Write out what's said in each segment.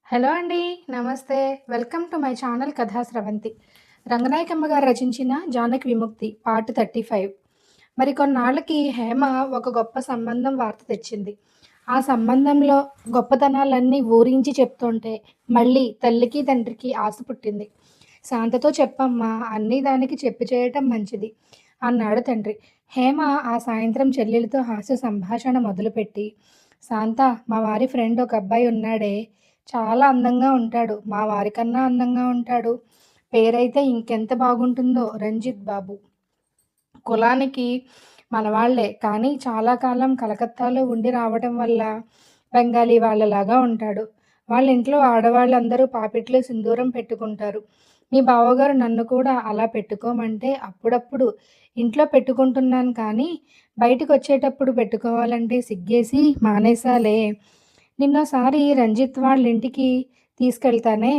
Hello అండి. నమస్తే. Welcome to my channel కథా స్రవంతి. రంగనాయకమ్మ గారు రచించిన 'జానకి విముక్తి' పార్ట్ 35. మరి కొన్నాళ్ళకి హేమ ఒక గొప్ప సంబంధం వార్త తెచ్చింది. ఆ సంబంధంలో గొప్పతనాలన్నీ ఊరించి చెప్తుంటే మళ్ళీ తల్లికి, తండ్రికి ఆశ పుట్టింది. శాంతతో చెప్పమ్మా, అన్నీ దానికి చెప్పి చేయటం మంచిది అన్నాడు తండ్రి. హేమ ఆ సాయంత్రం చెల్లెలితో హాస్య సంభాషణ మొదలుపెట్టి, శాంత, మా వారి ఫ్రెండ్ ఒక అబ్బాయి ఉన్నాడే, చాలా అందంగా ఉంటాడు. మా వారికన్నా అందంగా ఉంటాడు. పేరైతే ఇంకెంత బాగుంటుందో, రంజిత్ బాబు. కులానికి మనవాళ్లే, కానీ చాలా కాలం కలకత్తాలో ఉండి రావటం వల్ల బెంగాలీ వాళ్ళలాగా ఉంటాడు. వాళ్ళ ఇంట్లో ఆడవాళ్ళందరూ పాపిట్లో సింధూరం పెట్టుకుంటారు. మీ బావగారు నన్ను కూడా అలా పెట్టుకోమంటే అప్పుడప్పుడు ఇంట్లో పెట్టుకుంటున్నాను, కానీ బయటికి వచ్చేటప్పుడు పెట్టుకోవాలంటే సిగ్గేసి మానేసాలే. నిన్నోసారి రంజిత్ వాళ్ళింటికి తీసుకెళ్తానే,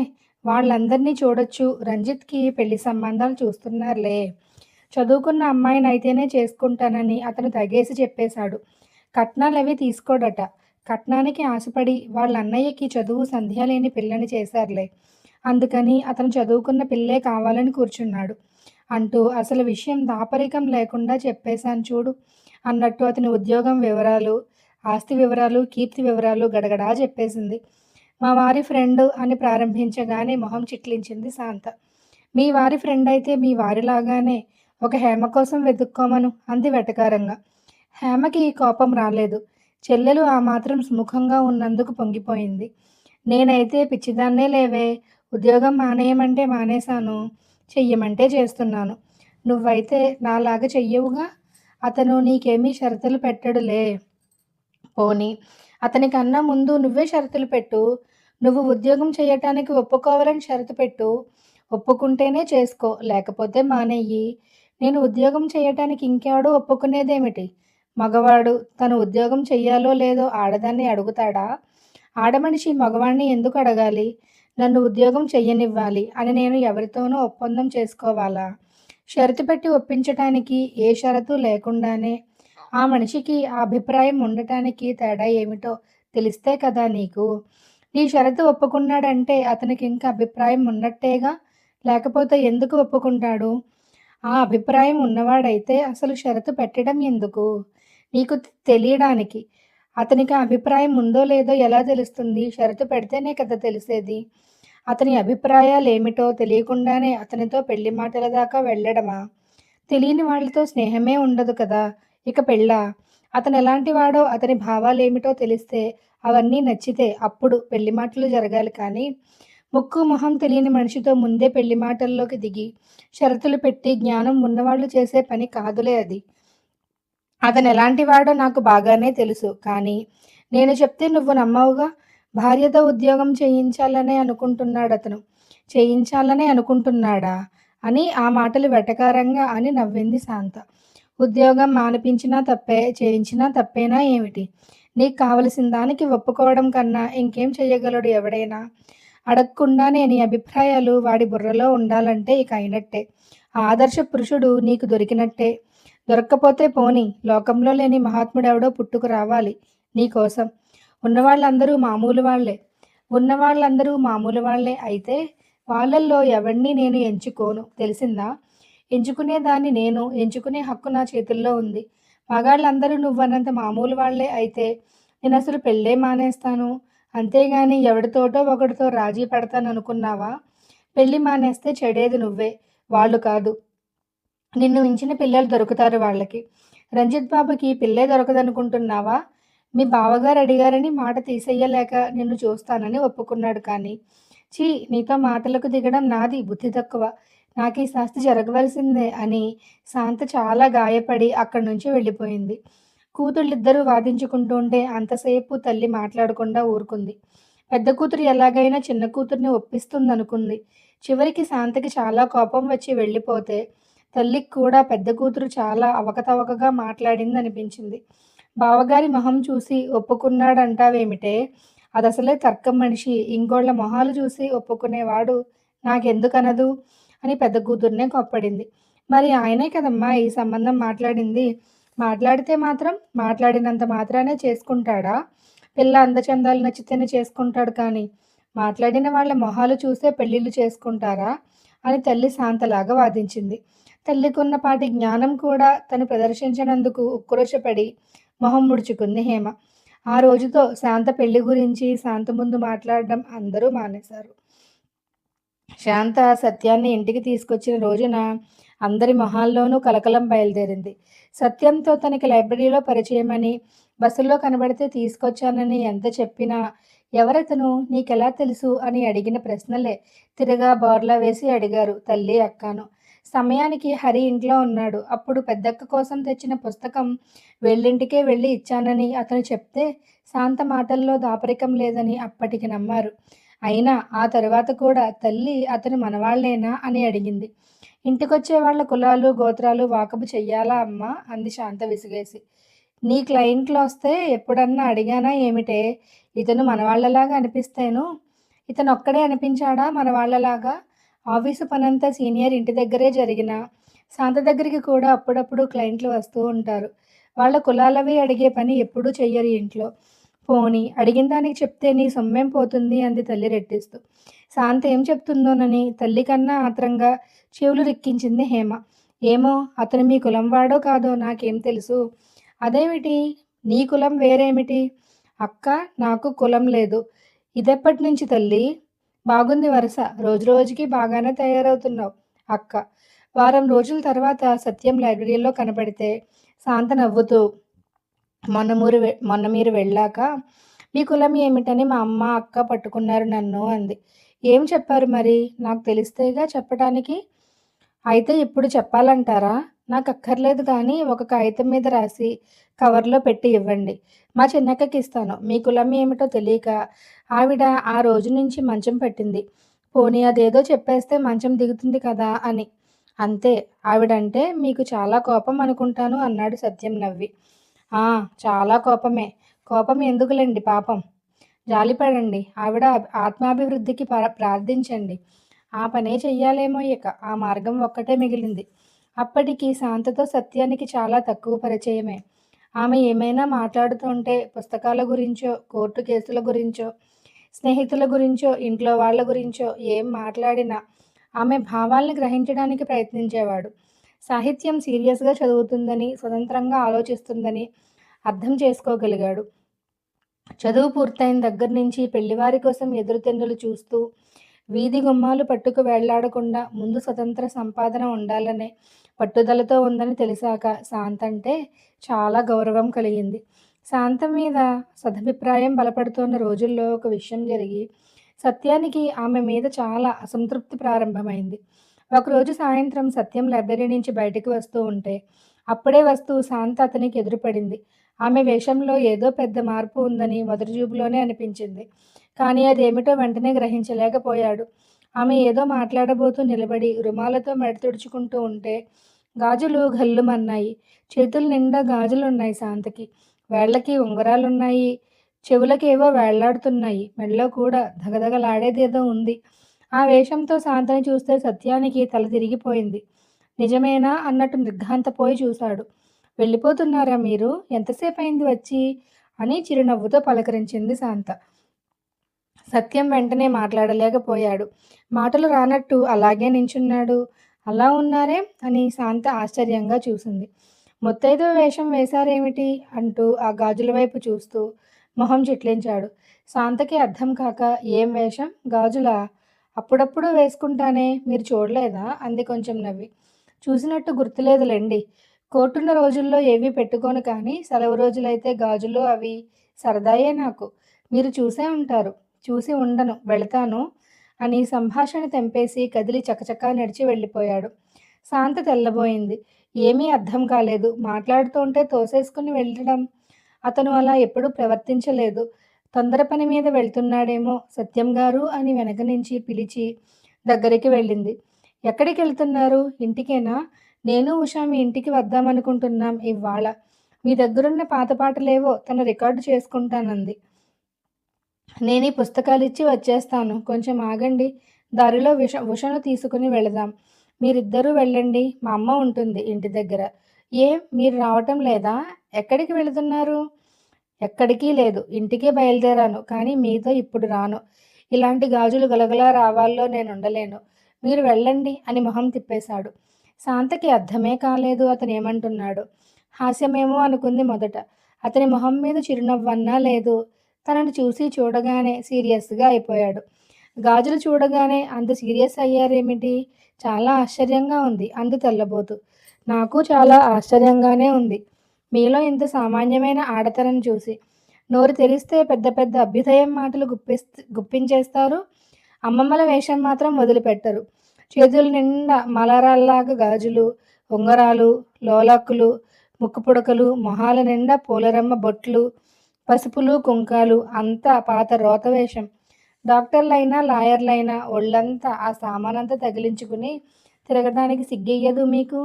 వాళ్ళందరినీ చూడొచ్చు. రంజిత్‌కి పెళ్లి సంబంధాలు చూస్తున్నారులే. చదువుకున్న అమ్మాయినైతేనే చేసుకుంటానని అతను తెగేసి చెప్పేశాడు. కట్నాలవి తీసుకోడట. కట్నానికి ఆశపడి వాళ్ళ అన్నయ్యకి చదువు సంధ్య లేని పిల్లని చేశారులే. అందుకని అతను చదువుకున్న పిల్లే కావాలని కూర్చున్నాడు అంటూ అసలు విషయం దాపరికం లేకుండా చెప్పేశాను చూడు అన్నట్టు అతని ఉద్యోగం వివరాలు, ఆస్తి వివరాలు, కీర్తి వివరాలు గడగడా చెప్పేసింది. మా వారి ఫ్రెండు అని ప్రారంభించగానే మొహం చిట్లించింది శాంత. మీ వారి ఫ్రెండ్ అయితే మీ వారిలాగానే ఒక హేమ కోసం వెతుక్కోమను అంది వెటకారంగా. హేమకి కోపం రాలేదు. చెల్లెలు ఆ మాత్రం సుముఖంగా ఉన్నందుకు పొంగిపోయింది. నేనైతే పిచ్చిదాన్నే లేవే, ఉద్యోగం మానేయమంటే మానేశాను, చెయ్యమంటే చేస్తున్నాను. నువ్వైతే నాలాగా చెయ్యవుగా. అతను నీకేమీ షరతులు పెట్టడులే. పోనీ అతనికన్నా ముందు నువ్వే షరతులు పెట్టు. నువ్వు ఉద్యోగం చేయటానికి ఒప్పుకోవాలని షరతు పెట్టు. ఒప్పుకుంటేనే చేసుకో, లేకపోతే మానేయి. నేను ఉద్యోగం చేయటానికి ఇంకెవడూ ఒప్పుకునేదేమిటి? మగవాడు తను ఉద్యోగం చెయ్యాలో లేదో ఆడదాన్ని అడుగుతాడా? ఆడమనిషి మగవాణ్ణి ఎందుకు అడగాలి? నన్ను ఉద్యోగం చెయ్యనివ్వాలి అని నేను ఎవరితోనూ ఒప్పందం చేసుకోవాలా? షరతు పెట్టి ఒప్పించటానికి ఏ షరతు లేకుండానే ఆ మనిషికి ఆ అభిప్రాయం ఉండటానికి తేడా ఏమిటో తెలిస్తే కదా నీకు. నీ షరతు ఒప్పుకున్నాడంటే అతనికి ఇంకా అభిప్రాయం ఉన్నట్టేగా. లేకపోతే ఎందుకు ఒప్పుకుంటాడు? ఆ అభిప్రాయం ఉన్నవాడైతే అసలు షరతు పెట్టడం ఎందుకు? నీకు తెలియడానికి. అతనికి ఆ అభిప్రాయం ఉందో లేదో ఎలా తెలుస్తుంది? షరతు పెడితేనే కదా తెలిసేది. అతని అభిప్రాయాలేమిటో తెలియకుండానే అతనితో పెళ్లి మాటల దాకా వెళ్ళడమా? తెలియని వాళ్ళతో స్నేహమే ఉండదు కదా, ఇక పెళ్ళా? అతనెలాంటి వాడో, అతని భావాలేమిటో తెలిస్తే, అవన్నీ నచ్చితే అప్పుడు పెళ్లి మాటలు జరగాలి కానీ, ముక్కు మొహం తెలియని మనిషితో ముందే పెళ్లి మాటల్లోకి దిగి, షరతులు పెట్టి జ్ఞానం ఉన్నవాళ్ళు చేసే పని కాదులే అది. అతనెలాంటివాడో నాకు బాగానే తెలుసు. కానీ నేను చెప్తే నువ్వు నమ్మవుగా. భార్యతో ఉద్యోగం చేయించాలనే అనుకుంటున్నాడతను. చేయించాలనే అనుకుంటున్నాడా? అని ఆ మాటలు వెటకారంగా అని నవ్వింది శాంత. ఉద్యోగం మానిపించినా తప్పే, చేయించినా తప్పేనా ఏమిటి? నీకు కావలసిన దానికి ఒప్పుకోవడం కన్నా ఇంకేం చెయ్యగలడు ఎవడైనా? అడగకుండానే నీ అభిప్రాయాలు వాడి బుర్రలో ఉండాలంటే ఇక అయినట్టే. ఆ ఆదర్శ పురుషుడు నీకు దొరికినట్టే. దొరక్కపోతే పోనీ, లోకంలో లేని మహాత్ముడెవడో పుట్టుకు రావాలి నీకోసం. ఉన్నవాళ్ళందరూ మామూలు వాళ్ళే. ఉన్నవాళ్ళందరూ మామూలు వాళ్ళే అయితే వాళ్ళల్లో ఎవడిని నేను ఎంచుకోను, తెలిసిందా? ఎంచుకునేదాన్ని నేను, ఎంచుకునే హక్కు నా చేతుల్లో ఉంది. మగాళ్ళందరూ నువ్వన్నంత మామూలు వాళ్ళే అయితే నేనసలు పెళ్ళే మానేస్తాను. అంతేగాని ఎవడితోటో ఒకడితో రాజీ పడతాననుకున్నావా? పెళ్లి మానేస్తే చెడేది నువ్వే, వాళ్ళు కాదు. నిన్ను మించిన పిల్లలు దొరుకుతారు వాళ్ళకి. రంజిత్ బాబుకి పిల్లే దొరకదనుకుంటున్నావా? మీ బావగారు అడిగారని మాట తీసెయ్యలేక నిన్ను చూస్తానని ఒప్పుకున్నాడు కానీ. ఛీ, నీతో మాటలకు దిగడం నాది బుద్ధి తక్కువ. నాకీ శాస్తి జరగవలసిందే అని శాంత చాలా గాయపడి అక్కడి నుంచి వెళ్ళిపోయింది. కూతుళ్ళిద్దరూ వాదించుకుంటుంటే అంతసేపు తల్లి మాట్లాడకుండా ఊరుకుంది. పెద్ద కూతురు ఎలాగైనా చిన్న కూతుర్ని ఒప్పిస్తుందనుకుంది. చివరికి శాంతకి చాలా కోపం వచ్చి వెళ్ళిపోతే తల్లికి కూడా పెద్ద కూతురు చాలా అవకతవకగా మాట్లాడిందనిపించింది. బావగారి మొహం చూసి ఒప్పుకున్నాడంటావేమిటే? అదసలే తర్కం మనిషి. ఇంకోళ్ళ మొహాలు చూసి ఒప్పుకునేవాడు నాకెందుకనదు అని పెద్ద కూతుర్నే కోప్పడింది. మరి ఆయనే కదమ్మా ఈ సంబంధం మాట్లాడింది. మాట్లాడితే మాత్రం మాట్లాడినంత మాత్రానే చేసుకుంటాడా? పిల్ల అందచందాలు నచ్చితేనే చేసుకుంటాడు కానీ, మాట్లాడిన వాళ్ళ మొహాలు చూసే పెళ్ళిళ్ళు చేసుకుంటారా అని తల్లి శాంతలాగా వాదించింది. తల్లికున్నపాటి జ్ఞానం కూడా తను ప్రదర్శించినందుకు ఉక్రోషపడి మొహం ముడుచుకుంది హేమ. ఆ రోజుతో శాంత పెళ్లి గురించి శాంత ముందు మాట్లాడడం అందరూ మానేశారు. శాంత సత్యాన్ని ఇంటికి తీసుకొచ్చిన రోజున అందరి మొహాల్లోనూ కలకలం బయలుదేరింది. సత్యంతో తనకి లైబ్రరీలో పరిచయమని, బస్సులో కనబడితే తీసుకొచ్చానని ఎంత చెప్పినా, ఎవరతను? నీకెలా తెలుసు? అని అడిగిన ప్రశ్నలే తిరగా బోర్లా వేసి అడిగారు తల్లి, అక్కను. సమయానికి హరి ఇంట్లో ఉన్నాడు. అప్పుడు పెద్దక్క కోసం తెచ్చిన పుస్తకం వెళ్ళింటికే వెళ్ళి ఇచ్చానని అతను చెప్తే, శాంత మాటల్లో దాపరికం లేదని అప్పటికి నమ్మారు. అయినా ఆ తరువాత కూడా తల్లి అతను మనవాళ్ళేనా అని అడిగింది. ఇంటికొచ్చే వాళ్ళ కులాలు, గోత్రాలు వాకబు చెయ్యాలా అమ్మా? అంది శాంత విసిగేసి. నీ క్లయింట్లొస్తే ఎప్పుడన్నా అడిగానా ఏమిటే? ఇతను మనవాళ్ళలాగా అనిపిస్తేను. ఇతనొక్కడే అనిపించాడా మనవాళ్ళలాగా? ఆఫీసు పనంతా సీనియర్ ఇంటి దగ్గరే జరిగినా, శాంత దగ్గరికి కూడా అప్పుడప్పుడు క్లయింట్లు వస్తూ ఉంటారు. వాళ్ళ కులాలవి అడిగే పని ఎప్పుడూ చెయ్యరు ఇంట్లో. పోనీ అడిగిన దానికి చెప్తే నీ సొమ్మేం పోతుంది అంది తల్లి రెట్టిస్తూ. శాంత ఏం చెప్తుందోనని తల్లి కన్నా ఆత్రంగా చెవులు రిక్కించింది హేమ. ఏమో, అతను మీ కులం వాడో కాదో నాకేం తెలుసు. అదేమిటి? నీ కులం వేరేమిటి? అక్క, నాకు కులం లేదు. ఇదెప్పటినుంచి తల్లి? బాగుంది వరస. రోజురోజుకి బాగానే తయారవుతున్నావు అక్క. వారం రోజుల తర్వాత సత్యం లైబ్రరీలో కనపడితే శాంత నవ్వుతూ, మొన్న మీరు వెళ్ళాక మీ కులం ఏమిటని మా అమ్మ, అక్క పట్టుకున్నారు నన్ను అంది. ఏం చెప్పారు మరి? నాకు తెలిస్తేగా చెప్పటానికి. అయితే ఇప్పుడు చెప్పాలంటారా? నాకక్కర్లేదు కానీ ఒక కాగితం మీద రాసి కవర్లో పెట్టి ఇవ్వండి. మా చిన్నక్కకిస్తాను. మీ కులం ఏమిటో తెలియక ఆవిడ ఆ రోజు నుంచి మంచం పట్టింది. పోనీ అదేదో చెప్పేస్తే మంచం దిగుతుంది కదా అని. అంతే. ఆవిడంటే మీకు చాలా కోపం అనుకుంటాను అన్నాడు సత్యం నవ్వి. ఆ! చాలా కోపమే. కోపం ఎందుకులెండి పాపం. జాలిపడండి. ఆవిడ ఆత్మాభివృద్ధికి ప్రార్థించండి. ఆ పనే చెయ్యాలేమో ఇక. ఆ మార్గం ఒక్కటే మిగిలింది. అప్పటికి శాంతతో సత్యానికి చాలా తక్కువ పరిచయమే. ఆమె ఏమైనా మాట్లాడుతుంటే పుస్తకాల గురించో, కోర్టు కేసుల గురించో, స్నేహితుల గురించో, ఇంట్లో వాళ్ళ గురించో ఏం మాట్లాడినా ఆమె భావాల్ని గ్రహించడానికి ప్రయత్నించేవాడు. సాహిత్యం సీరియస్‌గా చదువుతుందని, స్వతంత్రంగా ఆలోచిస్తుందని అర్థం చేసుకోగలిగాడు. చదువు పూర్తయిన దగ్గర నుంచి పెళ్లివారి కోసం ఎదురుతెన్నులు చూస్తూ, వీధి గుమ్మాలు పట్టుకు వేళ్లాడకుండా ముందు స్వతంత్ర సంపాదన ఉండాలనే పట్టుదలతో ఉందని తెలిసాక శాంతంటే చాలా గౌరవం కలిగింది. శాంత మీద సదభిప్రాయం బలపడుతున్న రోజుల్లో ఒక విషయం జరిగి, సత్యానికి ఆమె మీద చాలా అసంతృప్తి ప్రారంభమైంది. ఒకరోజు సాయంత్రం సత్యం లైబ్రరీ నుంచి బయటికి వస్తూ ఉంటే, అప్పుడే వస్తూ శాంత అతనికి ఎదురుపడింది. ఆమె వేషంలో ఏదో పెద్ద మార్పు ఉందని మొదటి చూపులోనే అనిపించింది. కానీ అదేమిటో వెంటనే గ్రహించలేకపోయాడు. ఆమె ఏదో మాట్లాడబోతూ నిలబడి రుమాలతో మెడ తుడుచుకుంటూ ఉంటే గాజులు ఘల్లుమన్నాయి. చేతుల నిండా గాజులున్నాయి శాంతకి. వేళ్ళకి ఉంగరాలున్నాయి. చెవులకేవో వేళ్లాడుతున్నాయి. మెడలో కూడా ధగధగలాడేదేదో ఉంది. ఆ వేషంతో శాంతని చూస్తే సత్యానికి తల తిరిగిపోయింది. నిజమేనా అన్నట్టు నిర్ఘాంతపోయి చూశాడు. వెళ్ళిపోతున్నారా మీరు? ఎంతసేపయింది వచ్చి? అని చిరునవ్వుతో పలకరించింది శాంత. సత్యం వెంటనే మాట్లాడలేకపోయాడు. మాటలు రానట్టు అలాగే నించున్నాడు. అలా ఉన్నారే అని శాంత ఆశ్చర్యంగా చూసింది. ముత్తైదువ వేషం వేశారేమిటి? అంటూ ఆ గాజుల వైపు చూస్తూ మొహం చిట్లించాడు. శాంతకి అర్థం కాక, ఏం వేషం? గాజులా? అప్పుడప్పుడు వేసుకుంటానే, మీరు చూడలేదా? అంది కొంచెం నవ్వి. చూసినట్టు గుర్తులేదులెండి. కోర్టున్న రోజుల్లో ఏవీ పెట్టుకోను కానీ సెలవు రోజులైతే గాజులు అవి సరదాయే నాకు. మీరు చూసే ఉంటారు. చూసి ఉండను, వెళతాను అని సంభాషణ తెంపేసి కదిలి చకచకా నడిచి వెళ్ళిపోయాడు. శాంత తెల్లబోయింది. ఏమీ అర్థం కాలేదు. మాట్లాడుతుంటే తోసేసుకుని వెళ్ళడం. అతను అలా ఎప్పుడూ ప్రవర్తించలేదు. తొందర పని మీద వెళ్తున్నాడేమో. సత్యం గారు అని వెనక నుంచి పిలిచి దగ్గరికి వెళ్ళింది. ఎక్కడికెళ్తున్నారు? ఇంటికేనా? నేను ఉషా మీ ఇంటికి వద్దామనుకుంటున్నాం ఇవ్వాళ. మీ దగ్గరున్న పాత పాటలేవో తను రికార్డు చేసుకుంటానంది. నేనీ పుస్తకాలిచ్చి వచ్చేస్తాను. కొంచెం ఆగండి. దారిలో ఉషను తీసుకుని వెళదాం. మీరిద్దరూ వెళ్ళండి. మా అమ్మ ఉంటుంది ఇంటి దగ్గర. ఏం, మీరు రావటం లేదా? ఎక్కడికి వెళుతున్నారు? ఎక్కడికీ లేదు. ఇంటికే బయలుదేరాను. కానీ మీతో ఇప్పుడు రాను. ఇలాంటి గాజులు గలగలా రావాల్లో నేనుండలేను. మీరు వెళ్ళండి అని మొహం తిప్పేశాడు. శాంతకి అర్థమే కాలేదు అతనేమంటున్నాడో. హాస్యమేమో అనుకుంది మొదట. అతని మొహం మీద చిరునవ్వన్నా లేదు. తనని చూసి చూడగానే సీరియస్‌గా అయిపోయాడు. గాజులు చూడగానే అంత సీరియస్ అయ్యారేమిటి? చాలా ఆశ్చర్యంగా ఉంది అంది తెల్లబోతూ. నాకు చాలా ఆశ్చర్యంగానే ఉంది. మీలో ఇంత సామాన్యమైన ఆడతనం చూసి. నోరు తెరిస్తే పెద్ద పెద్ద అభ్యుదయం మాటలు గుప్పించేస్తారు. అమ్మమ్మల వేషం మాత్రం వదిలిపెట్టరు. చేతుల నిండా మలరాల్లాగా గాజులు, ఉంగరాలు, లోలాక్కులు, ముక్కు పుడకలు, మొహాల నిండా పూలరమ్మ బొట్లు, పసుపులు, కుంకాలు అంతా పాత రోత వేషం. డాక్టర్లైనా, లాయర్లైనా ఒళ్ళంతా ఆ సామానంతా తగిలించుకుని తిరగడానికి సిగ్గెయ్యదు మీకు?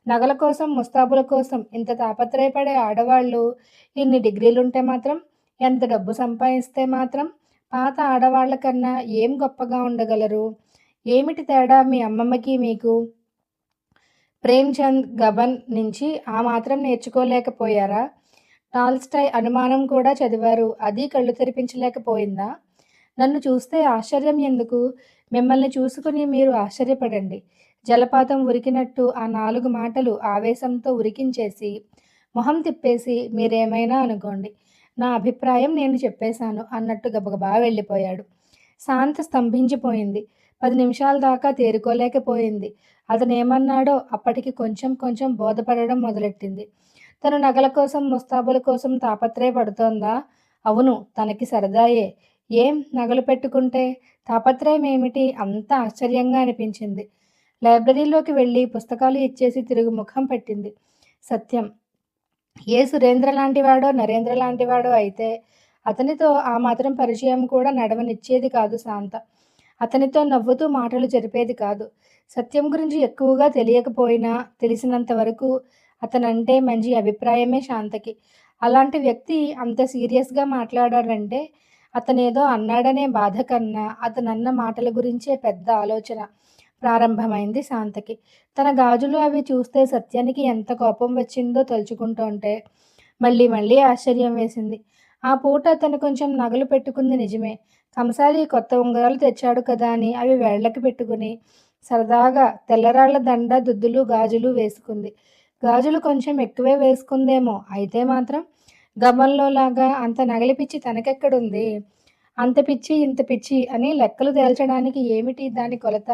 నగల కోసం, ముస్తాబుల కోసం ఇంత తాపత్రయపడే ఆడవాళ్ళు ఇన్ని డిగ్రీలుంటే మాత్రం, ఎంత డబ్బు సంపాదిస్తే మాత్రం, పాత ఆడవాళ్ళ కన్నా ఏం గొప్పగా ఉండగలరు? ఏమిటి తేడా మీ అమ్మమ్మకి మీకు? ప్రేమ్‌చంద్ గబన్ నుంచి ఆ మాత్రం నేర్చుకోలేకపోయారా? టాల్‌స్టాయ్ అనుమానం కూడా చదివారు. అది కళ్ళు తెరిపించలేకపోయిందా? నన్ను చూస్తే ఆశ్చర్యం ఎందుకు? మిమ్మల్ని చూసుకుని మీరు ఆశ్చర్యపడండి. జలపాతం ఉరికినట్టు ఆ 4 మాటలు ఆవేశంతో ఉరికించేసి, మొహం తిప్పేసి మీరేమైనా అనుకోండి. నా అభిప్రాయం నేను చెప్పేశాను అన్నట్టు గబగబా వెళ్ళిపోయాడు. శాంత స్తంభించిపోయింది. 10 నిమిషాల దాకా తేరుకోలేకపోయింది. అతనేమన్నాడో అప్పటికి కొంచెం కొంచెం బోధపడడం మొదలెట్టింది. తను నగల కోసం, ముస్తాబుల కోసం తాపత్రయపడుతోందా? అవును, తనకి సరదాయే. ఏం నగలు పెట్టుకుంటే? తాపత్రయమేమిటి? అంత ఆశ్చర్యంగా అనిపించింది. లైబ్రరీలోకి వెళ్ళి పుస్తకాలు ఇచ్చేసి తిరుగు ముఖం పెట్టింది. సత్యం. ఏ సురేంద్ర లాంటివాడో, నరేంద్ర లాంటివాడో అయితే అతనితో ఆ మాత్రం పరిచయం కూడా నడవనిచ్చేది కాదు శాంత. అతనితో నవ్వుతూ మాటలు జరిపేది కాదు. సత్యం గురించి ఎక్కువగా తెలియకపోయినా తెలిసినంత వరకు అతనంటే మంచి అభిప్రాయమే శాంతకి. అలాంటి వ్యక్తి అంత సీరియస్‌గా మాట్లాడాడంటే అతనేదో అన్నాడనే బాధ కన్నా అతనన్న మాటల గురించే పెద్ద ఆలోచన ప్రారంభమైంది శాంతకి. తన గాజులు అవి చూస్తే సత్యానికి ఎంత కోపం వచ్చిందో తలుచుకుంటోంటే మళ్ళీ మళ్ళీ ఆశ్చర్యం వేసింది. ఆ పూట తను కొంచెం నగలు పెట్టుకుంది నిజమే. కంసాలి కొత్త ఉంగరాలు తెచ్చాడు కదా అని అవి వేళ్ళకి పెట్టుకుని సరదాగా తెల్లరాళ్ల దండ, దుద్దులు, గాజులు వేసుకుంది. గాజులు కొంచెం ఎక్కువే వేసుకుందేమో. అయితే మాత్రం గమన్‌లోలాగా అంత నగలి పిచ్చి తనకెక్కడుంది? అంత పిచ్చి, ఇంత పిచ్చి అని లెక్కలు తేల్చడానికి ఏమిటి దాని కొలత?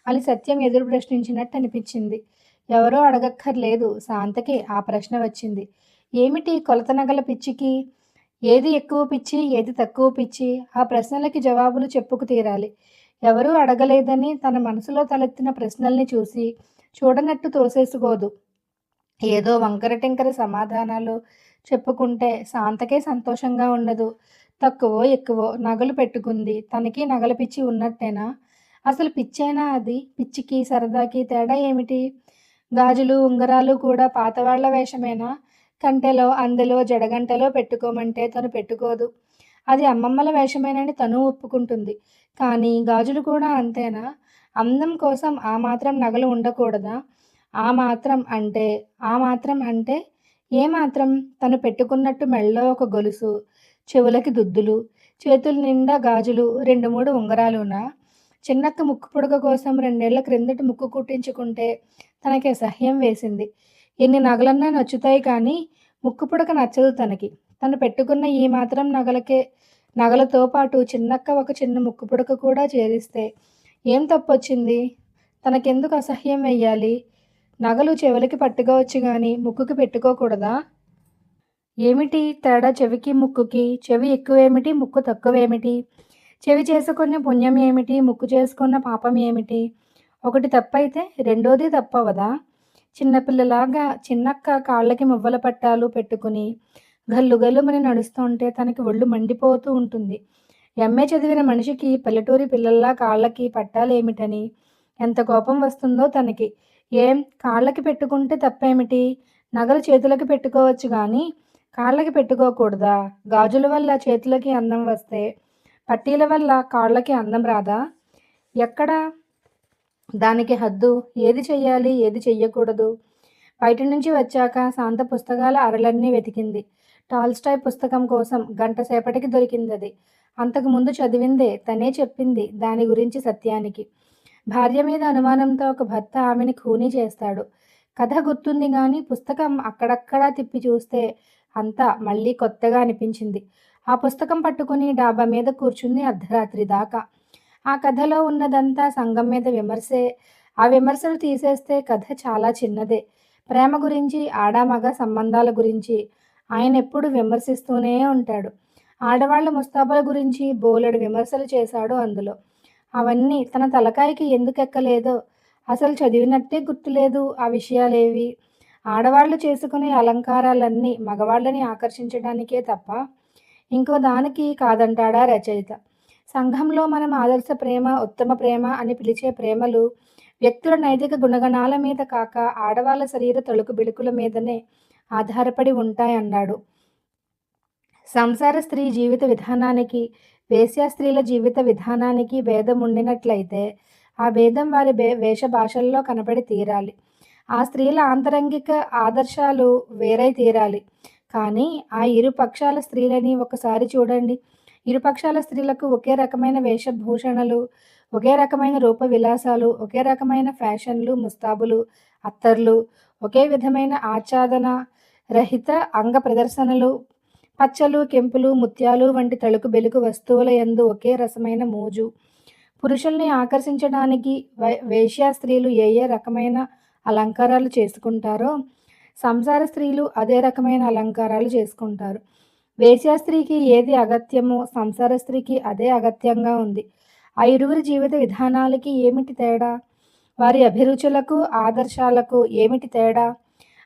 అని సత్యం ఎదురు ప్రశ్నించినట్టు అనిపించింది. ఎవరో అడగక్కర్లేదు, శాంతకే ఆ ప్రశ్న వచ్చింది. ఏమిటి కొలత నగల పిచ్చికి? ఏది ఎక్కువ పిచ్చి, ఏది తక్కువ పిచ్చి? ఆ ప్రశ్నలకి జవాబులు చెప్పుకు తీరాలి. ఎవరూ అడగలేదని తన మనసులో తలెత్తిన ప్రశ్నల్ని చూసి చూడనట్టు తోసేసుకోదు. ఏదో వంకర టింకర సమాధానాలు చెప్పుకుంటే శాంతకే సంతోషంగా ఉండదు. తక్కువో ఎక్కువో నగలు పెట్టుకుంది. తనకి నగల పిచ్చి ఉన్నట్టేనా? అసలు పిచ్చేనా అది? పిచ్చికి, సరదాకి తేడా ఏమిటి? గాజులు, ఉంగరాలు కూడా పాతవాళ్ల వేషమేనా? కంటెలో, అందెలో, జడగంటలో పెట్టుకోమంటే తను పెట్టుకోదు. అది అమ్మమ్మల వేషమేనని తను ఒప్పుకుంటుంది. కానీ గాజులు కూడా అంతేనా? అందం కోసం ఆ మాత్రం నగలు ఉండకూడదా? ఆ మాత్రం అంటే ఏ మాత్రం? తను పెట్టుకున్నట్టు మెడలో ఒక గొలుసు, చెవులకి దుద్దులు, చేతుల నిండా గాజులు, 2, 3 ఉంగరాలునా? చిన్నక్క ముక్కు పుడక కోసం 2 ఏళ్ల క్రిందట ముక్కు కుట్టించుకుంటే తనకి అసహ్యం వేసింది. ఎన్ని నగలన్నా నచ్చుతాయి కానీ ముక్కు పుడక నచ్చదు తనకి. తను పెట్టుకున్న ఈ మాత్రం నగలతో పాటు చిన్నక్క ఒక చిన్న ముక్కు పుడక కూడా చేరిస్తే ఏం తప్పొచ్చింది? తనకెందుకు అసహ్యం వెయ్యాలి? నగలు చెవులకి పట్టుకోవచ్చు గాని ముక్కుకి పెట్టుకోకూడదా? ఏమిటి తేడా చెవికి, ముక్కుకి? చెవి ఎక్కువేమిటి? ముక్కు తక్కువేమిటి? చెవి చేసుకున్న పుణ్యం ఏమిటి? ముక్కు చేసుకున్న పాపం ఏమిటి? ఒకటి తప్పైతే రెండోది తప్పవదా? చిన్నపిల్లలాగా చిన్నక్క కాళ్ళకి మువ్వల పట్టాలు పెట్టుకుని గల్లు గల్లుమని నడుస్తుంటే తనకి ఒళ్ళు మండిపోతూ ఉంటుంది. ఎంఏ చదివిన మనిషికి పల్లెటూరి పిల్లల్లా కాళ్ళకి పట్టాలేమిటని ఎంత కోపం వస్తుందో తనకి. ఏం కాళ్ళకి పెట్టుకుంటే తప్పేమిటి? నగలు చేతులకి పెట్టుకోవచ్చు గాని కాళ్ళకి పెట్టుకోకూడదా? గాజుల వల్ల చేతులకి అందం వస్తే పట్టీల వల్ల కాళ్ళకి అందం రాదా? ఎక్కడా దానికి హద్దు? ఏది చెయ్యాలి, ఏది చెయ్యకూడదు? బయట నుంచి వచ్చాక శాంత పుస్తకాల అరలన్నీ వెతికింది. టాల్స్టాయ్ పుస్తకం కోసం గంట సేపటికి దొరికిందది. అంతకుముందు చదివిందే తనే చెప్పింది దాని గురించి సత్యానికి. భార్య మీద అనుమానంతో ఒక భర్త ఆమెని ఖూనీ చేస్తాడు. కథ గుర్తుంది గానీ పుస్తకం అక్కడక్కడా తిప్పి చూస్తే అంతా మళ్ళీ కొత్తగా అనిపించింది. ఆ పుస్తకం పట్టుకుని డాబా మీద కూర్చుంది అర్ధరాత్రి దాకా. ఆ కథలో ఉన్నదంతా సంఘం మీద విమర్శే. ఆ విమర్శలు తీసేస్తే కథ చాలా చిన్నదే. ప్రేమ గురించి, ఆడామగ సంబంధాల గురించి ఆయనెప్పుడూ విమర్శిస్తూనే ఉంటాడు. ఆడవాళ్ళ ముస్తాబుల గురించి బోలెడు విమర్శలు చేశాడు అందులో. అవన్నీ తన తలకాయకి ఎందుకెక్కలేదో అసలు చదివినట్టే గుర్తులేదు ఆ విషయాలేవి. ఆడవాళ్ళు చేసుకునే అలంకారాలన్నీ మగవాళ్ళని ఆకర్షించడానికే తప్ప ఇంకో దానికి కాదంటాడా రచయిత. సంఘంలో మనం ఆదర్శ ప్రేమ, ఉత్తమ ప్రేమ అని పిలిచే ప్రేమలు వ్యక్తుల నైతిక గుణగణాల మీద కాక ఆడవాళ్ళ శరీర తళుకు బిడుకుల మీదనే ఆధారపడి ఉంటాయన్నాడు. సంసార స్త్రీ జీవిత విధానానికి, వేశ్యా స్త్రీల జీవిత విధానానికి భేదం ఉండినట్లయితే ఆ భేదం వారి వేష భాషల్లో కనపడి తీరాలి. ఆ స్త్రీల ఆంతరంగిక ఆదర్శాలు వేరై తీరాలి. కానీ ఆ ఇరు పక్షాల స్త్రీలని ఒకసారి చూడండి. ఇరు పక్షాల స్త్రీలకు ఒకే రకమైన వేషభూషణలు, ఒకే రకమైన రూప విలాసాలు, ఒకే రకమైన ఫ్యాషన్లు, ముస్తాబులు, అత్తర్లు, ఒకే విధమైన ఆచ్ఛాదన రహిత అంగ ప్రదర్శనలు, పచ్చలు, కెంపులు, ముత్యాలు వంటి తళుకు బెలుకు వస్తువుల యందు ఒకే రసమైన మోజు. పురుషుల్ని ఆకర్షించడానికి వేశ్యా స్త్రీలు ఏ ఏ రకమైన అలంకారాలు చేసుకుంటారో సంసార స్త్రీలు అదే రకమైన అలంకారాలు చేసుకుంటారు. వేశ్యా స్త్రీకి ఏది అగత్యమో సంసార స్త్రీకి అదే అగత్యంగా ఉంది. ఆ ఇరువురి జీవిత విధానాలకి ఏమిటి తేడా? వారి అభిరుచులకు, ఆదర్శాలకు ఏమిటి తేడా?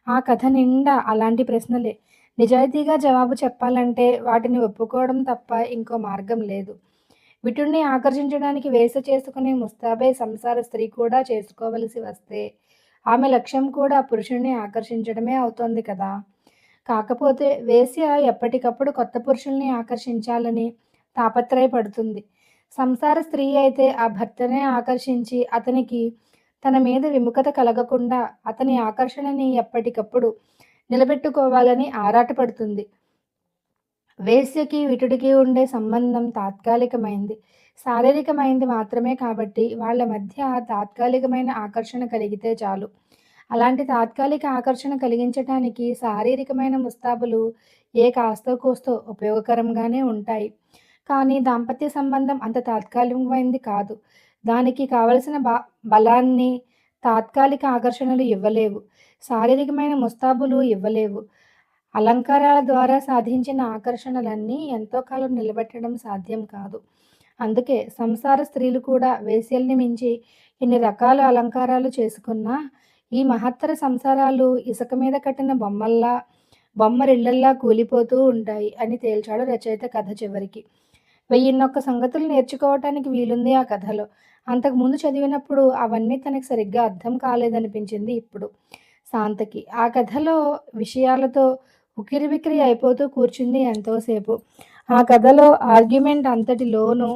ఆ కథ నిండా అలాంటి ప్రశ్నలే. నిజాయితీగా జవాబు చెప్పాలంటే వాటిని ఒప్పుకోవడం తప్ప ఇంకో మార్గం లేదు. విటుణ్ణి ఆకర్షించడానికి వేశ్య చేసుకునే ముస్తాబే సంసార స్త్రీ కూడా చేసుకోవలసి వస్తే ఆమె లక్ష్యం కూడా పురుషుణ్ణి ఆకర్షించడమే అవుతోంది కదా! కాకపోతే వేశ్య ఎప్పటికప్పుడు కొత్త పురుషుల్ని ఆకర్షించాలని తాపత్రయపడుతుంది. సంసార స్త్రీ అయితే ఆ భర్తనే ఆకర్షించి అతనికి తన మీద విముఖత కలగకుండా అతని ఆకర్షణని ఎప్పటికప్పుడు నిలబెట్టుకోవాలని ఆరాటపడుతుంది. వేశ్యకి, విటుడికి ఉండే సంబంధం తాత్కాలికమైంది. శారీరకమైంది మాత్రమే కాబట్టి వాళ్ళ మధ్య తాత్కాలికమైన ఆకర్షణ కలిగితే చాలు. అలాంటి తాత్కాలిక ఆకర్షణ కలిగించటానికి శారీరకమైన ముస్తాబులు ఏ కాస్తో కూస్తో ఉపయోగకరంగానే ఉంటాయి. కానీ దాంపత్య సంబంధం అంత తాత్కాలికమైంది కాదు. దానికి కావలసిన బలాన్ని తాత్కాలిక ఆకర్షణలు ఇవ్వలేవు. శారీరకమైన ముస్తాబులు ఇవ్వలేవు. అలంకారాల ద్వారా సాధించిన ఆకర్షణలన్నీ ఎంతో కాలం నిలబెట్టడం సాధ్యం కాదు. అందుకే సంసార స్త్రీలు కూడా వేశ్యల్ని మించి ఇన్ని రకాల అలంకారాలు చేసుకున్నా ఈ మహత్తర సంసారాలు ఇసుక మీద కట్టిన బొమ్మరిళ్ళల్లా కూలిపోతూ ఉంటాయి అని తేల్చాడు రచయిత కథ చివరికి. 1001 సంగతులు నేర్చుకోవటానికి వీలుంది ఆ కథలో. అంతకుముందు చదివినప్పుడు అవన్నీ తనకి సరిగ్గా అర్థం కాలేదనిపించింది ఇప్పుడు శాంతకి. ఆ కథలో విషయాలతో ఉక్కిరిబిక్కిరి అయిపోతూ కూర్చుంది ఎంతోసేపు. ఆ కథలో ఆర్గ్యుమెంట్ అంతటిలోనూ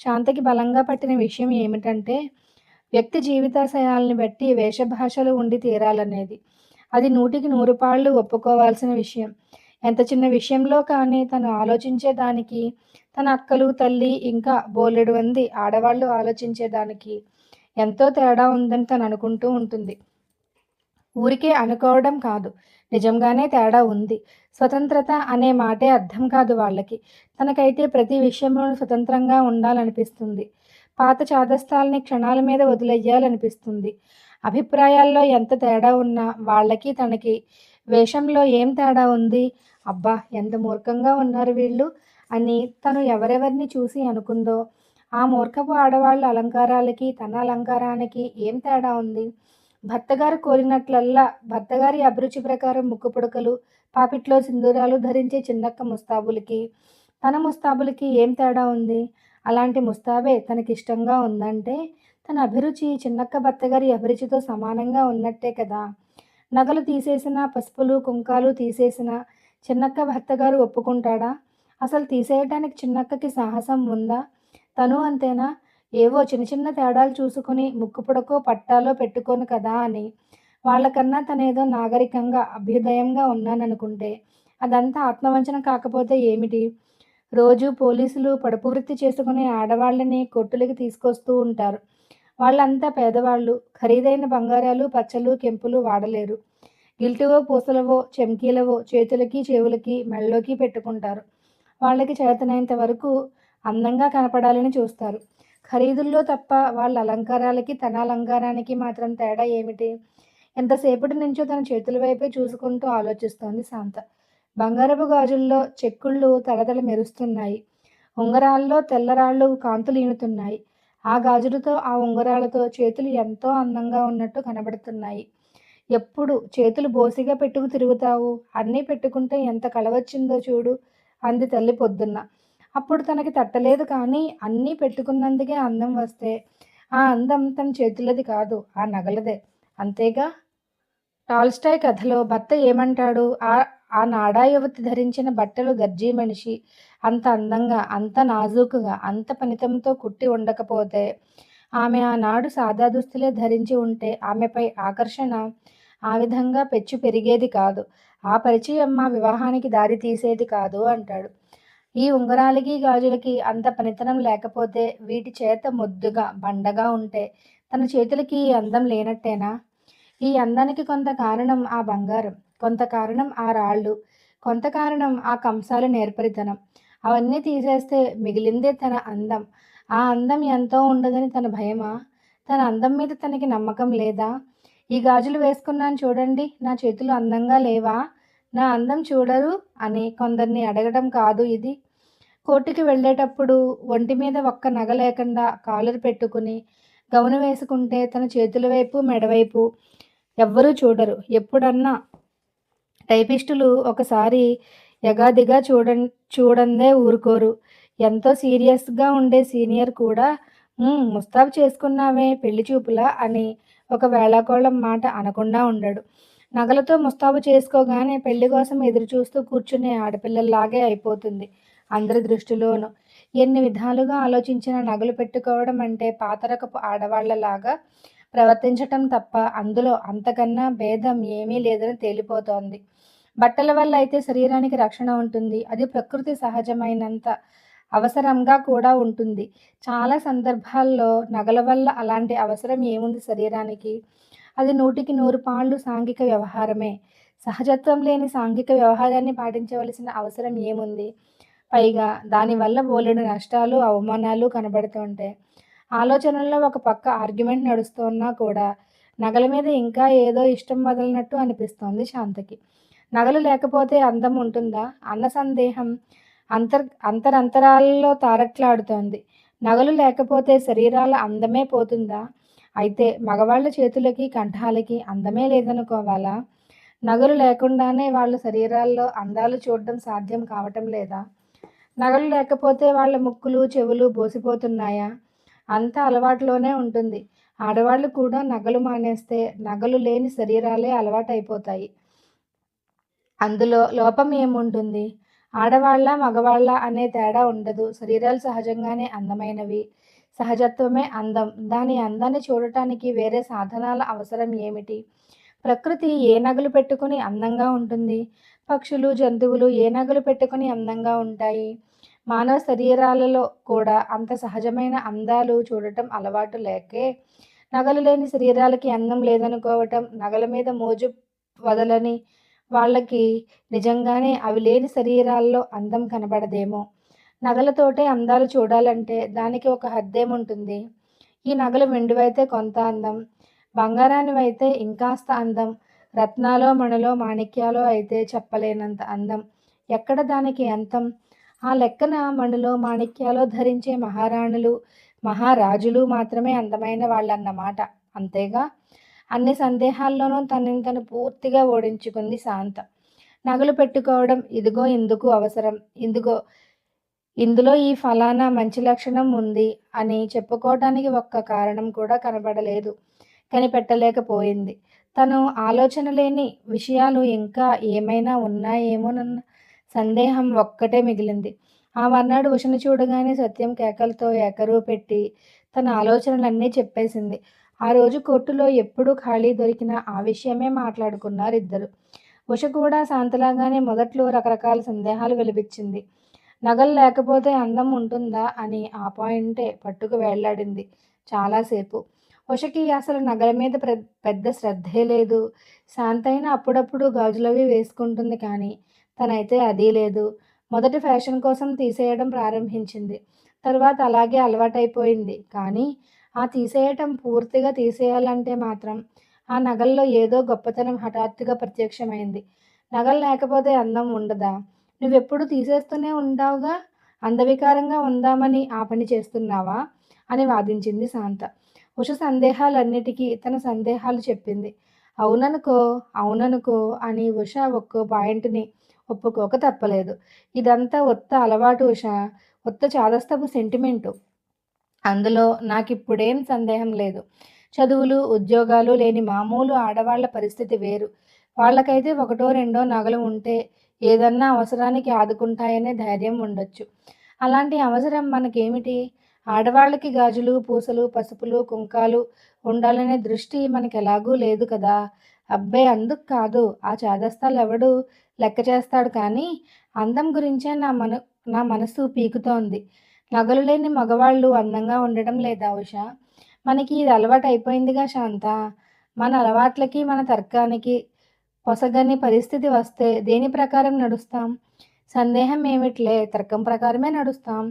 శాంతకి బలంగా పట్టిన విషయం ఏమిటంటే వ్యక్తి జీవితాశయాల్ని బట్టి వేషభాషలు ఉండి తీరాలనేది. అది 100కి 100 పాళ్ళు ఒప్పుకోవాల్సిన విషయం. ఎంత చిన్న విషయంలో కానీ తను ఆలోచించే దానికి, తన అక్కలు, తల్లి ఇంకా బోలెడు మంది ఆడవాళ్ళు ఆలోచించే దానికి ఎంతో తేడా ఉందని తను అనుకుంటూ ఉంటుంది. ఊరికే అనుకోవడం కాదు, నిజంగానే తేడా ఉంది. స్వతంత్రత అనే మాటే అర్థం కాదు వాళ్ళకి. తనకైతే ప్రతి విషయంలోనూ స్వతంత్రంగా ఉండాలనిపిస్తుంది. పాత చాదస్తాల్ని క్షణాల మీద వదిలెయ్యాలనిపిస్తుంది. అభిప్రాయాల్లో ఎంత తేడా ఉన్నా వాళ్ళకి, తనకి వేషంలో ఏం తేడా ఉంది? అబ్బా! ఎంత మూర్ఖంగా ఉన్నారు వీళ్ళు అని తను ఎవరెవరిని చూసి అనుకుందో, ఆ మూర్ఖపు ఆడవాళ్ళ అలంకారాలకి, తన అలంకారానికి ఏం తేడా ఉంది? భర్తగారు కోరినట్లల్లా భర్తగారి అభిరుచి ప్రకారం ముక్కు పుడకలు, పాపిట్లో సింధూరాలు ధరించే చిన్నక్క ముస్తాబులకి, తన ముస్తాబులకి ఏం తేడా ఉంది? అలాంటి ముస్తాబే తనకిష్టంగా ఉందంటే తన అభిరుచి చిన్నక్క భర్తగారి అభిరుచితో సమానంగా ఉన్నట్టే కదా! నగలు తీసేసినా, పసుపులు, కుంకాలు తీసేసినా చిన్నక్క భర్తగారు ఒప్పుకుంటాడా? అసలు తీసేయటానికి చిన్నక్కకి సాహసం ఉందా? తనూ అంతేనా? ఏవో చిన్న చిన్న తేడాలు చూసుకుని ముక్కు పుడకో, పట్టాలో పెట్టుకోను కదా అని వాళ్ళకన్నా తనేదో నాగరికంగా, అభ్యుదయంగా ఉన్నాననుకుంటే అదంతా ఆత్మవంచన కాకపోతే ఏమిటి? రోజు పోలీసులు పడుపువృత్తి చేసుకునే ఆడవాళ్ళని కొట్టులకి తీసుకొస్తూ ఉంటారు. వాళ్ళంతా పేదవాళ్ళు. ఖరీదైన బంగారాలు, పచ్చలు, కెంపులు వాడలేరు. గిల్టువో, పూసలవో, చెంకీలవో చేతులకి, చెవులకి, మెడలోకి పెట్టుకుంటారు. వాళ్ళకి చేతనైనంత వరకు అందంగా కనపడాలని చూస్తారు. ఖరీదుల్లో తప్ప వాళ్ళ అలంకారాలకి, తన అలంకారానికి మాత్రం తేడా ఏమిటి? ఎంతసేపటి నుంచో తన చేతుల వైపే చూసుకుంటూ ఆలోచిస్తోంది శాంత. బంగారపు గాజుల్లో చెక్కుళ్ళు తళతళ మెరుస్తున్నాయి. ఉంగరాల్లో తెల్లరాళ్ళు కాంతులీనుతున్నాయి. ఆ గాజులతో, ఆ ఉంగరాలతో చేతులు ఎంతో అందంగా ఉన్నట్టు కనబడుతున్నాయి. ఎప్పుడు చేతులు బోసిగా పెట్టుకు తిరుగుతావు? అన్నీ పెట్టుకుంటే ఎంత కళ వచ్చిందో చూడు అంది తల్లి పొద్దున్న. అప్పుడు తనకి తట్టలేదు కానీ అన్నీ పెట్టుకున్నందుకే అందం వస్తే, ఆ అందం తన చేతులది కాదు, ఆ నగలదే. అంతేగా? టాల్స్టాయ్ కథలో భర్త ఏమంటాడు? ఆ నాడా యువతి ధరించిన బట్టలు దర్జీ మనిషి అంత అందంగా, అంత నాజూకుగా, అంత పనితనంతో కుట్టి ఉండకపోతే, ఆమె ఆనాడు సాదా దుస్తులే ధరించి ఉంటే ఆమెపై ఆకర్షణ ఆ విధంగా పెచ్చు పెరిగేది కాదు. ఆ పరిచయం మా వివాహానికి దారి తీసేది కాదు అంటాడు. ఈ ఉంగరాలకి, గాజులకి అంత పనితనం లేకపోతే, వీటి చేత మొద్దుగా, బండగా ఉంటే తన చేతులకి ఈ అందం లేనట్టేనా? ఈ అందానికి కొంత కారణం ఆ బంగారం, కొంత కారణం ఆ రాళ్ళు, కొంత కారణం ఆ కంసాల నేర్పరితనం. అవన్నీ తీసేస్తే మిగిలిందే తన అందం. ఆ అందం ఎంతో ఉండదని తన భయమా? తన అందం మీద తనకి నమ్మకం లేదా? ఈ గాజులు వేసుకున్నాను చూడండి, నా చేతులు అందంగా లేవా? నా అందం చూడరు అని కొందరిని అడగడం కాదు ఇది. కోర్టుకి వెళ్ళేటప్పుడు ఒంటి మీద ఒక్క నగ లేకుండా కాలర్ పెట్టుకుని గౌను వేసుకుంటే తన చేతుల వైపు, మెడవైపు ఎవ్వరూ చూడరు. ఎప్పుడన్నా టైపిస్టులు ఒకసారి ఎగాదిగా చూడందే ఊరుకోరు. ఎంతో సీరియస్‌గా ఉండే సీనియర్ కూడా ముస్తాబు చేసుకున్నావే పెళ్లి చూపులా అని ఒక వేళాకోళం మాట అనకుండా ఉండడు. నగలతో ముస్తాబు చేసుకోగానే పెళ్లి కోసం ఎదురుచూస్తూ కూర్చునే ఆడపిల్లల్లాగే అయిపోతుంది అందరి దృష్టిలోనూ. ఎన్ని విధాలుగా ఆలోచించినా నగలు పెట్టుకోవడం అంటే పాతరకపు ఆడవాళ్లలాగా ప్రవర్తించటం తప్ప అందులో అంతకన్నా భేదం ఏమీ లేదని తేలిపోతోంది. బట్టల వల్ల అయితే శరీరానికి రక్షణ ఉంటుంది. అది ప్రకృతి సహజమైనంత అవసరంగా కూడా ఉంటుంది. చాలా సందర్భాల్లో నగల వల్ల అలాంటి అవసరం ఏముంది శరీరానికి? అది 100కి 100 పాళ్ళు సాంఘిక వ్యవహారమే. సహజత్వం లేని సాంఘిక వ్యవహారాన్ని పాటించవలసిన అవసరం ఏముంది? పైగా దానివల్ల బోలెడు నష్టాలు, అవమానాలు కనబడుతుంటే, ఆలోచనల్లో ఒక పక్క ఆర్గ్యుమెంట్ నడుస్తోన్నా కూడా నగల మీద ఇంకా ఏదో ఇష్టం వదలనట్టు అనిపిస్తోంది శాంతకి. నగలు లేకపోతే అందం ఉంటుందా అన్న సందేహం అంతరంతరాలలో తారట్లాడుతోంది. నగలు లేకపోతే శరీరాల అందమే పోతుందా? అయితే మగవాళ్ళ చేతులకి, కంఠాలకి అందమే లేదనుకోవాలా? నగలు లేకుండానే వాళ్ళ శరీరాల్లో అందాలు చూడడం సాధ్యం కావటం లేదా? నగలు లేకపోతే వాళ్ళ ముక్కులు, చెవులు బోసిపోతున్నాయా? అంతా అలవాటులోనే ఉంటుంది. ఆడవాళ్ళు కూడా నగలు మానేస్తే నగలు లేని శరీరాలే అలవాటైపోతాయి. అందులో లోపం ఏముంటుంది? ఆడవాళ్ళా, మగవాళ్ళా అనే తేడా ఉండదు. శరీరాలు సహజంగానే అందమైనవి. సహజత్వమే అందం. దాని అందాన్ని చూడటానికి వేరే సాధనాల అవసరం ఏమిటి? ప్రకృతి ఏ నగలు పెట్టుకుని అందంగా ఉంటుంది? పక్షులు, జంతువులు ఏ నగలు పెట్టుకుని అందంగా ఉంటాయి? మానవ శరీరాలలో కూడా అంత సహజమైన అందాలు చూడటం అలవాటు లేకే నగలు లేని శరీరాలకి అందం లేదనుకోవటం, నగల మీద మోజు వదలని వాళ్ళకి నిజంగానే అవి లేని శరీరాల్లో అందం కనబడదేమో. నగలతోటే అందాలు చూడాలంటే దానికి ఒక హద్దేముంటుంది? ఈ నగలు వెండివైతే కొంత అందం, బంగారానివైతే ఇంకాస్త అందం, రత్నాలో, మణిలో, మాణిక్యాలో అయితే చెప్పలేనంత అందం. ఎక్కడ దానికి అంతం? ఆ లెక్కన మణిలో, మాణిక్యాలో ధరించే మహారాణులు, మహారాజులు మాత్రమే అందమైన వాళ్ళన్నమాట. అంతేగా? అన్ని సందేహాల్లోనూ తనని తను పూర్తిగా ఓడించుకుంది శాంత. నగలు పెట్టుకోవడం ఇదిగో ఇందుకు అవసరం, ఇందులో ఈ ఫలానా మంచి లక్షణం ఉంది అని చెప్పుకోవటానికి ఒక్క కారణం కూడా కనిపెట్టలేకపోయింది. తను ఆలోచన లేని విషయాలు ఇంకా ఏమైనా ఉన్నాయేమోనన్న సందేహం ఒక్కటే మిగిలింది. ఆ మర్నాడు ఉషను చూడగానే సత్యం కేకలతో ఏకరువు పెట్టి తన ఆలోచనలన్నీ చెప్పేసింది. ఆ రోజు కోర్టులో ఎప్పుడు ఖాళీ దొరికినా ఆ విషయమే మాట్లాడుకున్నారిద్దరు. ఉష కూడా శాంతలాగానే మొదట్లో రకరకాల సందేహాలు వెలిబుచ్చింది. నగలు లేకపోతే అందం ఉంటుందా అని ఆ పాయింటే పట్టుకు వేళ్లాడింది చాలాసేపు. ఉషకి అసలు నగల మీద పెద్ద శ్రద్ధే లేదు. శాంతైన అప్పుడప్పుడు గాజులవి వేసుకుంటుంది కానీ, తనైతే అదీ లేదు. మొదట ఫ్యాషన్ కోసం తీసేయడం ప్రారంభించింది. తరువాత అలాగే అలవాటైపోయింది. కానీ, ఆ తీసేయటం పూర్తిగా తీసేయాలంటే మాత్రం ఆ నగల్లో ఏదో గొప్పతనం హఠాత్తుగా ప్రత్యక్షమైంది. నగలు లేకపోతే అందం ఉండదా? నువ్వెప్పుడూ తీసేస్తూనే ఉంటావుగా! అందవికారంగా ఉందామని ఆ పని చేస్తున్నావా? అని వాదించింది శాంత. ఉష సందేహాలన్నిటికీ తన సందేహాలు చెప్పింది. అవుననుకో, అవుననుకో అని ఉష ఒక్కో పాయింట్‌ని ఒప్పుకోక తప్పలేదు. ఇదంతా ఉత్త అలవాటు ఉషా! ఉత్త చాదస్తపు సెంటిమెంటు. అందులో నాకిప్పుడేం సందేహం లేదు. చదువులు, ఉద్యోగాలు లేని మామూలు ఆడవాళ్ల పరిస్థితి వేరు. వాళ్ళకైతే ఒకటో రెండో నగలు ఉంటే ఏదన్నా అవసరానికి ఆదుకుంటాయనే ధైర్యం ఉండొచ్చు. అలాంటి అవసరం మనకేమిటి? ఆడవాళ్ళకి గాజులు, పూసలు, పసుపులు, కుంకాలు ఉండాలనే దృష్టి మనకెలాగూ లేదు కదా! అబ్బే అందుకు కాదు. ఆ చాదస్తాలెవడు లెక్క చేస్తాడు కానీ, అందం గురించే నా మనసు పీకుతోంది. నగలు లేని మగవాళ్ళు అందంగా ఉండడం లేదా ఉషా? మనకి ఇది అలవాటయిపోయిందిగా శాంత. మన అలవాట్లకి, మన తర్కానికి పొసగని పరిస్థితి వస్తే దేని ప్రకారం నడుస్తాం? సందేహం ఏమిటిలే తర్కం ప్రకారమే నడుస్తాం.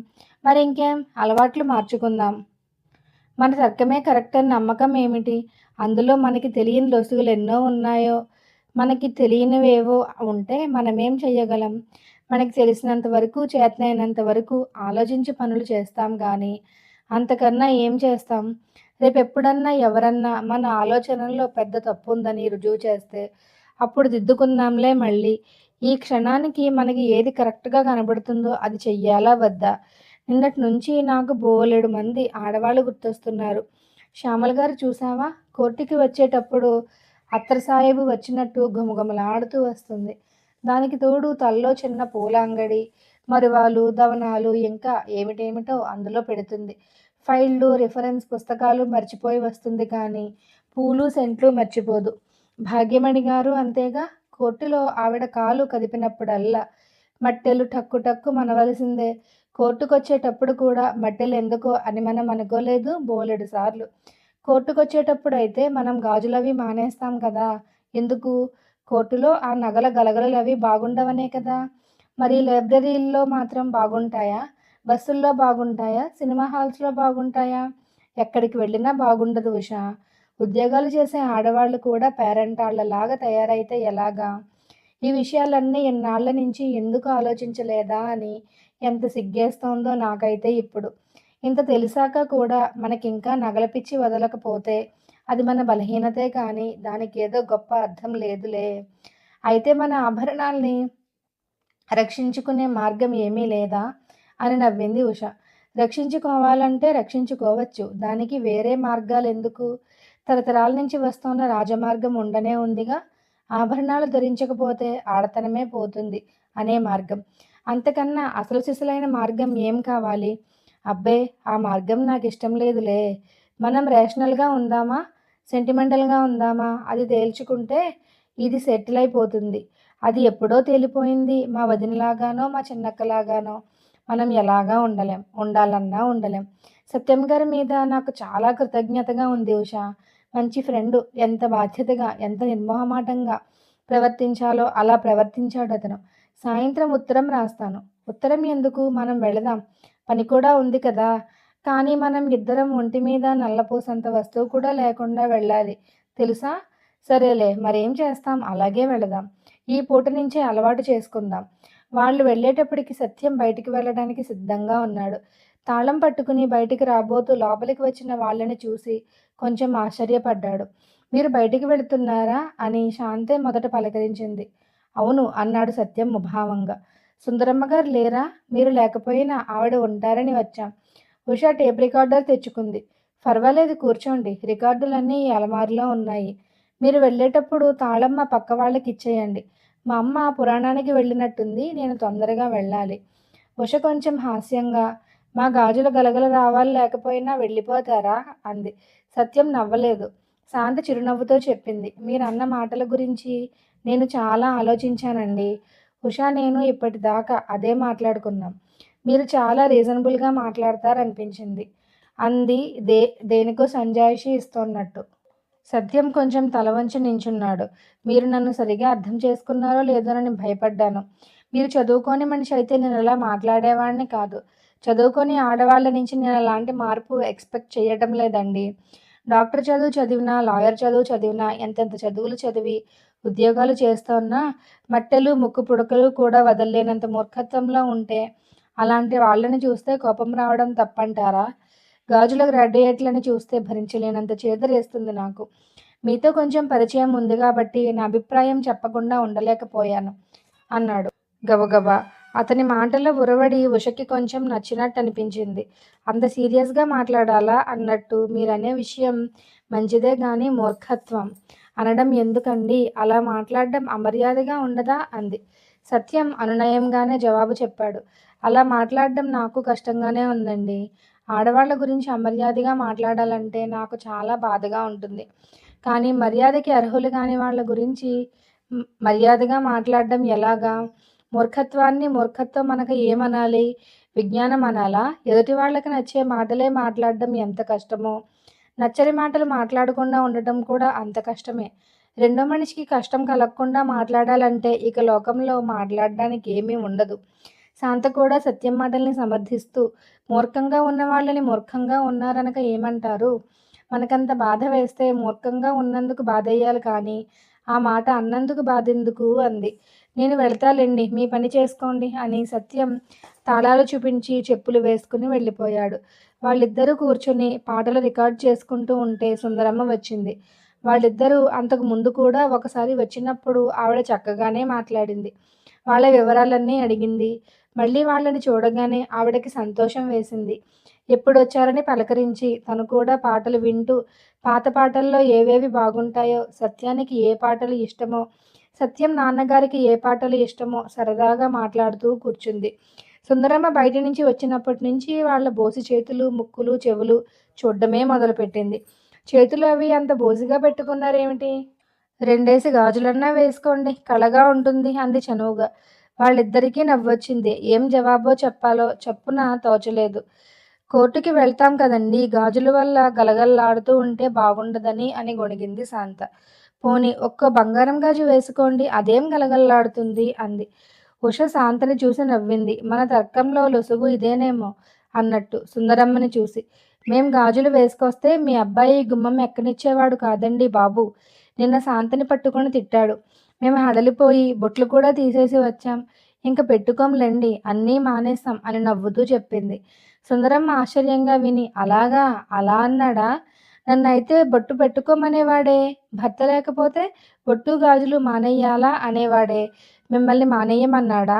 మరింకేం అలవాట్లు మార్చుకుందాం. మన తర్కమే కరెక్ట్ అని నమ్మకం ఏమిటి? అందులో మనకి తెలియని లొసుగులెన్నో ఉన్నాయో. మనకి తెలియనివేవో ఉంటే మనమేం చెయ్యగలం? మనకి తెలిసినంత వరకు, చేతనైనంత వరకు ఆలోచించి పనులు చేస్తాం గానీ, అంతకన్నా ఏం చేస్తాం? రేపెప్పుడన్నా ఎవరన్నా మన ఆలోచనల్లో పెద్ద తప్పుందని రుజువు చేస్తే, అప్పుడు దిద్దుకుందాంలే మళ్ళీ. ఈ క్షణానికి మనకి ఏది కరెక్ట్‌గా కనబడుతుందో అది చెయ్యాలా వద్దా? నిన్నటి నుంచి నాకు బోలెడు మంది ఆడవాళ్ళు గుర్తొస్తున్నారు. శ్యామల గారు చూసావా? కోర్టుకి వచ్చేటప్పుడు అత్తరు సాహెబు వచ్చినట్టు ఘుమఘుమలాడుతూ వస్తుంది. దానికి తోడు తలలో చిన్న పూల అంగడి, మరువాలు, దవనాలు ఇంకా ఏమిటేమిటో అందులో పెడుతుంది. ఫైళ్ళు, రిఫరెన్స్ పుస్తకాలు మర్చిపోయి వస్తుంది కానీ, పూలు, సెంట్లు మర్చిపోదు. భాగ్యమణి గారు అంతేగా! కోర్టులో ఆవిడ కాలు కదిపినప్పుడల్లా మట్టెలు టక్కు టక్కు మనవలసిందే. కోర్టుకొచ్చేటప్పుడు కూడా మట్టెలెందుకో అని మనం అనుకోలేదు బోలెడు సార్లు. కోర్టుకొచ్చేటప్పుడైతే మనం గాజులవి మానేస్తాం కదా! ఎందుకు? కోర్టులో ఆ నగల గలగలలవి బాగుండవనే కదా! మరి లైబ్రరీల్లో మాత్రం బాగుంటాయా? బస్సుల్లో బాగుంటాయా? సినిమా హాల్స్‌లో బాగుంటాయా? ఎక్కడికి వెళ్ళినా బాగుండదు ఉషా! ఉద్యోగాలు చేసే ఆడవాళ్ళు కూడా పేరంటాళ్ళలాగా తయారైతే ఎలాగా? ఈ విషయాలన్నీ ఇన్నాళ్ల నుంచి ఎందుకు ఆలోచించలేదా అని ఎంత సిగ్గేస్తోందో నాకైతే ఇప్పుడు. ఇంత తెలిసాక కూడా మనకింకా నగల పిచ్చి వదలకపోతే అది మన బలహీనతే కానీ దానికేదో గొప్ప అర్థం లేదులే. అయితే మన ఆభరణాల్ని రక్షించుకునే మార్గం ఏమీ లేదా? అని నవ్వింది ఉష. రక్షించుకోవాలంటే రక్షించుకోవచ్చు. దానికి వేరే మార్గాలెందుకు? తరతరాల నుంచి వస్తోన్న రాజమార్గం ఉండనే ఉందిగా! ఆభరణాలు ధరించకపోతే ఆడతనమే పోతుంది అనే మార్గం. అంతకన్నా అసలు సిసలైన మార్గం ఏం కావాలి? అబ్బే! ఆ మార్గం నాకిష్టం లేదులే. మనం రేషనల్‌గా ఉందామా? సెంటిమెంటల్‌గా ఉందామా? అది తేల్చుకుంటే ఇది సెటిలయిపోతుంది. అది ఎప్పుడో తేలిపోయింది. మా వదినలాగానో, మా చిన్నక్కలాగానో మనం ఎలాగా ఉండలేం. ఉండాలన్నా ఉండలేం. సత్యం గారి మీద నాకు చాలా కృతజ్ఞతగా ఉంది ఉషా. మంచి ఫ్రెండు. ఎంత బాధ్యతగా, ఎంత నిర్మొహమాటంగా ప్రవర్తించాలో అలా ప్రవర్తించాడతను. సాయంత్రం ఉత్తరం రాస్తాను. ఉత్తరం ఎందుకు? మనం వెళదాం. పని కూడా ఉంది కదా! కానీ మనం ఇద్దరం ఒంటి మీద నల్లపూసంత వస్తువు కూడా లేకుండా వెళ్ళాలి. తెలుసా? సరేలే మరేం చేస్తాం అలాగే వెళదాం. ఈ పూట నుంచే అలవాటు చేసుకుందాం. వాళ్ళు వెళ్ళేటప్పటికి సత్యం బయటికి వెళ్ళడానికి సిద్ధంగా ఉన్నాడు. తాళం పట్టుకుని బయటికి రాబోతూ లోపలికి వచ్చిన వాళ్ళని చూసి కొంచెం ఆశ్చర్యపడ్డాడు. మీరు బయటికి వెళుతున్నారా? అని శాంతే మొదట పలకరించింది. అవును అన్నాడు సత్యం ముభావంగా. సుందరమ్మ గారు లేరా? మీరు లేకపోయినా ఆవిడ ఉంటారని వచ్చాం. ఉషా టేప్ రికార్డర్ తెచ్చుకుంది. పర్వాలేదు కూర్చోండి. రికార్డులన్నీ ఈ అలమారులో ఉన్నాయి. మీరు వెళ్ళేటప్పుడు తాళం మా పక్క వాళ్ళకిచ్చేయండి. మా అమ్మ పురాణానికి వెళ్ళినట్టుంది. నేను తొందరగా వెళ్ళాలి. ఉష కొంచెం హాస్యంగా మా గాజుల గలగల రావాలి లేకపోయినా వెళ్ళిపోతారా? అంది. సత్యం నవ్వలేదు. శాంత చిరునవ్వుతో చెప్పింది. మీరన్న మాటల గురించి నేను చాలా ఆలోచించానండి. ఉషా నేను ఇప్పటిదాకా అదే మాట్లాడుకున్నాం. మీరు చాలా రీజనబుల్‌గా మాట్లాడతారనిపించింది అంది దేనికో సంజాయిషీ ఇస్తోన్నట్టు. సత్యం కొంచెం తల వంచి నించున్నాడు. మీరు నన్ను సరిగ్గా అర్థం చేసుకున్నారో లేదోనని భయపడ్డాను. మీరు చదువుకోని మనిషి అయితే నేనలా మాట్లాడేవాడిని కాదు. చదువుకోని ఆడవాళ్ళ నుంచి నేనలాంటి మార్పు ఎక్స్‌పెక్ట్ చెయ్యటం లేదండీ. డాక్టర్ చదువు చదివినా, లాయర్ చదువు చదివినా, ఎంతెంత చదువులు చదివి, ఉద్యోగాలు చేస్తోన్నా మట్టెలు, ముక్కు పుడకలు కూడా వదల్లేనంత మూర్ఖత్వంలో ఉంటే, అలాంటి వాళ్ళని చూస్తే కోపం రావడం తప్పంటారా? గాజుల గ్రాడ్యుయేట్లని చూస్తే భరించలేనంత చేదరేస్తుంది నాకు. మీతో కొంచెం పరిచయం ఉంది గాబట్టి నా అభిప్రాయం చెప్పకుండా ఉండలేకపోయాను అన్నాడు గబగబా. అతని మాటల ఉరవడి ఉషకి కొంచెం నచ్చినట్టనిపించింది. అంత సీరియస్‌గా మాట్లాడాలా అన్నట్టు మీరనే విషయం మంచిదే గానీ మూర్ఖత్వం అనడం ఎందుకండీ? అలా మాట్లాడడం అమర్యాదగా ఉండదా? అంది. సత్యం అనునయంగానే జవాబు చెప్పాడు. అలా మాట్లాడడం నాకు కష్టంగానే ఉందండి. ఆడవాళ్ళ గురించి అమర్యాదగా మాట్లాడాలంటే నాకు చాలా బాధగా ఉంటుంది. కానీ మర్యాదకి అర్హులు కాని వాళ్ళ గురించి మర్యాదగా మాట్లాడడం ఎలాగా? మూర్ఖత్వాన్ని మూర్ఖత్వం అనక ఏమనాలి? విజ్ఞానం అనాలా? ఎదుటి వాళ్ళకి నచ్చే మాటలే మాట్లాడడం ఎంత కష్టమో, నచ్చని మాటలు మాట్లాడకుండా ఉండటం కూడా అంత కష్టమే. రెండో మనిషికి కష్టం కలగకుండా మాట్లాడాలంటే ఇక లోకంలో మాట్లాడడానికి ఏమీ ఉండదు. శాంత కూడా సత్యం మాటల్ని సమర్థిస్తూ, మూర్ఖంగా ఉన్న వాళ్ళని మూర్ఖంగా ఉన్నారనక ఏమంటారు? మనకంత బాధ వేస్తే మూర్ఖంగా ఉన్నందుకు బాధెయ్యాలి కానీ, ఆ మాట అన్నందుకు బాధెందుకు? అంది. నేను వెళ్తాలెండి. మీ పని చేసుకోండి అని సత్యం తాళాలు చూపించి చెప్పులు వేసుకుని వెళ్ళిపోయాడు. వాళ్ళిద్దరూ కూర్చొని పాటలు రికార్డ్ చేసుకుంటూ ఉంటే సుందరమ్మ వచ్చింది. వాళ్ళిద్దరూ అంతకు ముందు కూడా ఒకసారి వచ్చినప్పుడు ఆవిడ చక్కగానే మాట్లాడింది. వాళ్ళ వివరాలన్నీ అడిగింది. మళ్ళీ వాళ్ళని చూడగానే ఆవిడకి సంతోషం వేసింది. ఎప్పుడొచ్చారని పలకరించి తను కూడా పాటలు వింటూ పాత పాటల్లో ఏవేవి బాగుంటాయో, సత్యానికి ఏ పాటలు ఇష్టమో, సత్యం నాన్నగారికి ఏ పాటలు ఇష్టమో సరదాగా మాట్లాడుతూ కూర్చుంది. సుందరమ్మ బయట నుంచి వచ్చినప్పటి నుంచి వాళ్ళ బోసి చేతులు, ముక్కులు, చెవులు చూడ్డమే మొదలుపెట్టింది. చేతులు అవి అంత బోసిగా పెట్టుకున్నారేమిటి? రెండేసి గాజులన్నా వేసుకోండి, కళగా ఉంటుంది అంది చనువుగా. వాళ్ళిద్దరికీ నవ్వొచ్చింది. ఏం జవాబో చెప్పాలో చప్పున తోచలేదు. కోర్టుకి వెళ్తాం కదండీ! గాజుల వల్ల గలగల్లాడుతూ ఉంటే బాగుండదని అని గొణిగింది శాంత. పోనీ ఒక్కో బంగారం గాజు వేసుకోండి, అదేం గలగల్లాడుతుంది అంది. ఉష శాంతని చూసి నవ్వింది. మన తర్కంలో లొసుగు ఇదేనేమో అన్నట్టు సుందరమ్మని చూసి. మేం గాజులు వేసుకొస్తే మీ అబ్బాయి గుమ్మం ఎక్కనిచ్చేవాడు కాదండి బాబు. నిన్న శాంతని పట్టుకొని తిట్టాడు. మేము హడలిపోయి బొట్లు కూడా తీసేసి వచ్చాం. ఇంక పెట్టుకోంలెండి, అన్నీ మానేస్తాం అని నవ్వుతూ చెప్పింది. సుందరమ్మ ఆశ్చర్యంగా విని అలాగా? అలా అన్నాడా? నన్నైతే బొట్టు పెట్టుకోమనేవాడే. భర్త లేకపోతే బొట్టు గాజులు మానెయ్యాలా అనేవాడే. మిమ్మల్ని మానెయ్యమన్నాడా?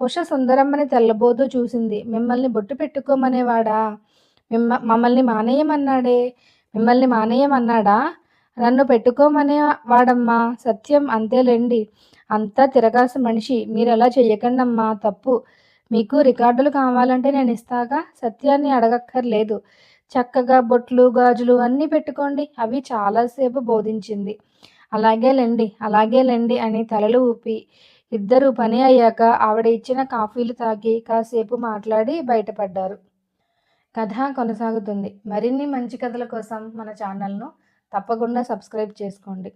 ఉష సుందరమ్మని తెల్లబోతూ చూసింది. మిమ్మల్ని బొట్టు పెట్టుకోమనేవాడా? మమ్మల్ని మానెయ్యమన్నాడే. మిమ్మల్ని మానెయ్యమన్నాడా? నన్ను పెట్టుకోమనే వాడమ్మా. సత్యం అంతేలెండి. అంతా తిరగాసు మనిషి. మీరలా చెయ్యకండమ్మా, తప్పు. మీకు రికార్డులు కావాలంటే నేనిస్తాగా. సత్యాన్ని అడగక్కర్లేదు. చక్కగా బొట్లు, గాజులు అన్నీ పెట్టుకోండి. అవి చాలాసేపు బోధించింది. అలాగేలెండి, అలాగేలెండి అని తలలు ఊపి, ఇద్దరూ పని అయ్యాక ఆవిడ ఇచ్చిన కాఫీలు తాగి కాసేపు మాట్లాడి బయటపడ్డారు. కథ కొనసాగుతుంది. మరిన్ని మంచి కథల కోసం మన ఛానల్‌ను తప్పకుండా సబ్స్క్రైబ్ చేసుకోండి.